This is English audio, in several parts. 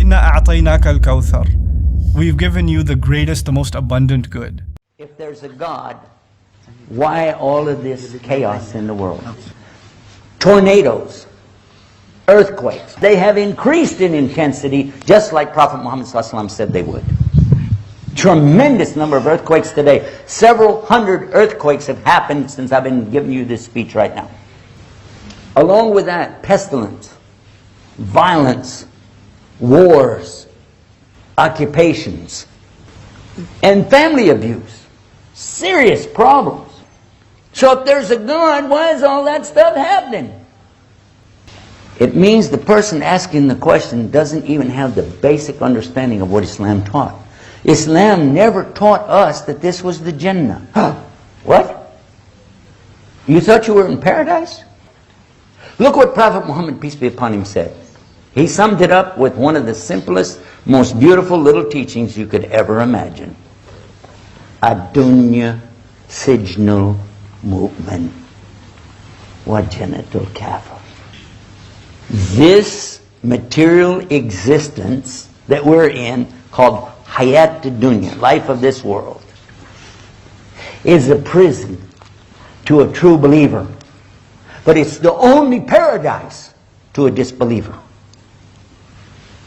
إِنَّا أَعْطَيْنَاكَ الْكَوْثَرَ. We've given you the greatest, the most abundant good. If there's a God, why all of this chaos in the world? Tornadoes, earthquakes, they have increased in intensity just like Prophet Muhammad ﷺ said they would. Tremendous number of earthquakes today. Several hundred earthquakes have happened since I've been giving you this speech right now. Along with that, pestilence, violence, wars, occupations, and family abuse. Serious problems. So if there's a God, why is all that stuff happening? It means the person asking the question doesn't even have the basic understanding of what Islam taught. Islam never taught us that this was the Jannah. What? You thought you were in paradise? Look what Prophet Muhammad, peace be upon him, said. He summed it up with one of the simplest, most beautiful little teachings you could ever imagine. Ad-dunya sijnul mu'min wa jannatul kafir. This material existence that we're in, called hayat dunya, life of this world, is a prison to a true believer. But it's the only paradise to a disbeliever.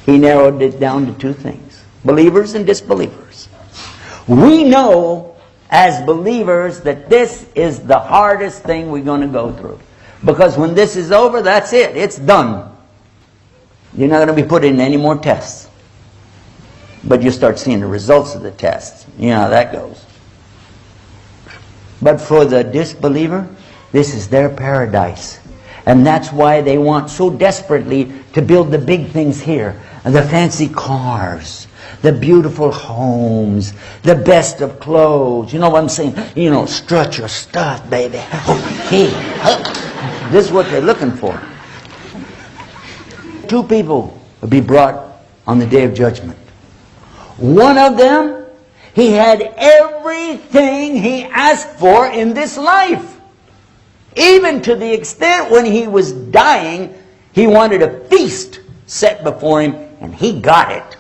He narrowed it down to two things: believers and disbelievers. We know as believers that this is the hardest thing we're going to go through. Because when this is over, that's it. It's done. You're not going to be put in any more tests. But you start seeing the results of the tests. You know how that goes. But for the disbeliever, this is their paradise. And that's why they want so desperately to build the big things here. The fancy cars, the beautiful homes, the best of clothes. You know what I'm saying? You know, strut your stuff, baby. Hey, this is what they're looking for. Two people will be brought on the Day of Judgment. One of them, he had everything he asked for in this life. Even to the extent when he was dying, he wanted a feast set before him, and he got it.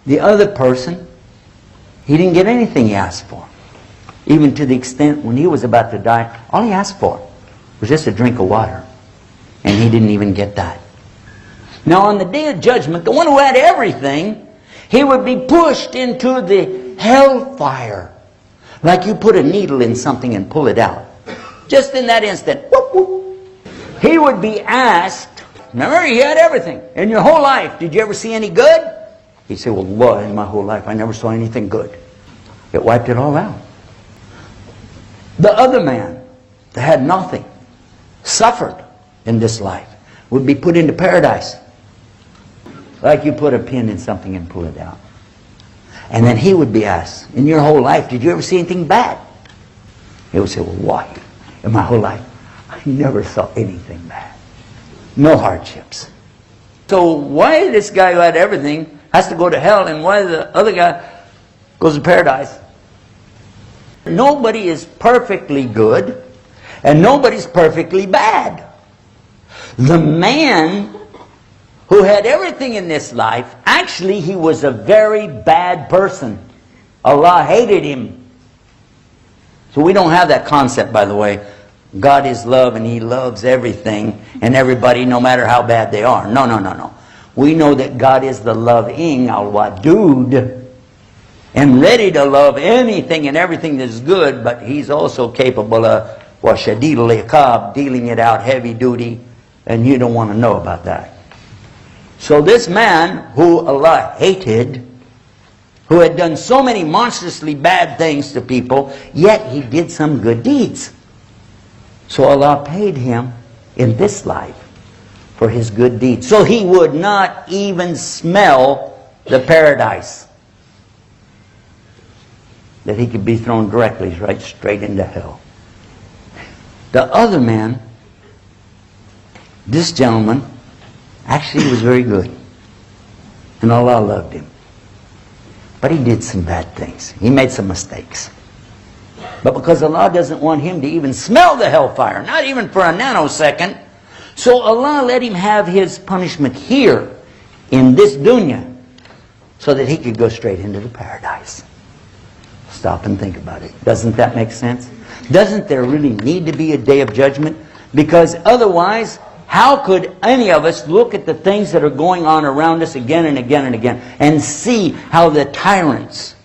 The other person, he didn't get anything he asked for. Even to the extent when he was about to die, all he asked for was just a drink of water. And he didn't even get that. Now on the Day of Judgment, the one who had everything, he would be pushed into the hellfire. Like you put a needle in something and pull it out. Just in that instant, whoop, whoop. He would be asked, remember, he had everything. In your whole life, did you ever see any good? He'd say, well, Lord, in my whole life, I never saw anything good. It wiped it all out. The other man that had nothing, suffered in this life, would be put into paradise. Like you put a pin in something and pull it out. And then he would be asked, in your whole life, did you ever see anything bad? He would say, well, why? In my whole life, I never saw anything bad. No hardships. So why this guy who had everything has to go to hell, and why the other guy goes to paradise? Nobody is perfectly good, and nobody's perfectly bad. The man who had everything in this life, actually he was a very bad person. Allah hated him. So we don't have that concept, by the way. God is love and He loves everything and everybody, no matter how bad they are. No, no, no, no. We know that God is the loving al-wadud and ready to love anything and everything that's good, but He's also capable of shadid al-iqab, dealing it out heavy duty, and you don't want to know about that. So this man who Allah hated, who had done so many monstrously bad things to people, yet he did some good deeds. So Allah paid him in this life for his good deeds. So he would not even smell the paradise. That he could be thrown directly right straight into hell. The other man, this gentleman, actually was very good. And Allah loved him. But he did some bad things. He made some mistakes. But because Allah doesn't want him to even smell the hellfire, not even for a nanosecond, so Allah let him have his punishment here in this dunya so that he could go straight into the paradise. Stop and think about it. Doesn't that make sense? Doesn't there really need to be a day of judgment? Because otherwise, how could any of us look at the things that are going on around us again and again and again and see how the tyrants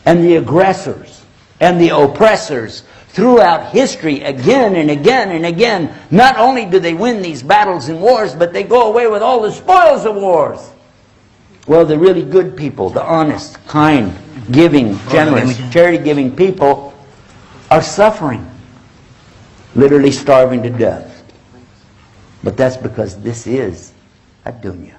and the aggressors and the oppressors throughout history again and again and again, not only do they win these battles and wars, but they go away with all the spoils of wars. Well, the really good people, the honest, kind, giving, generous, charity-giving people are suffering, literally starving to death. But that's because this is a dunya.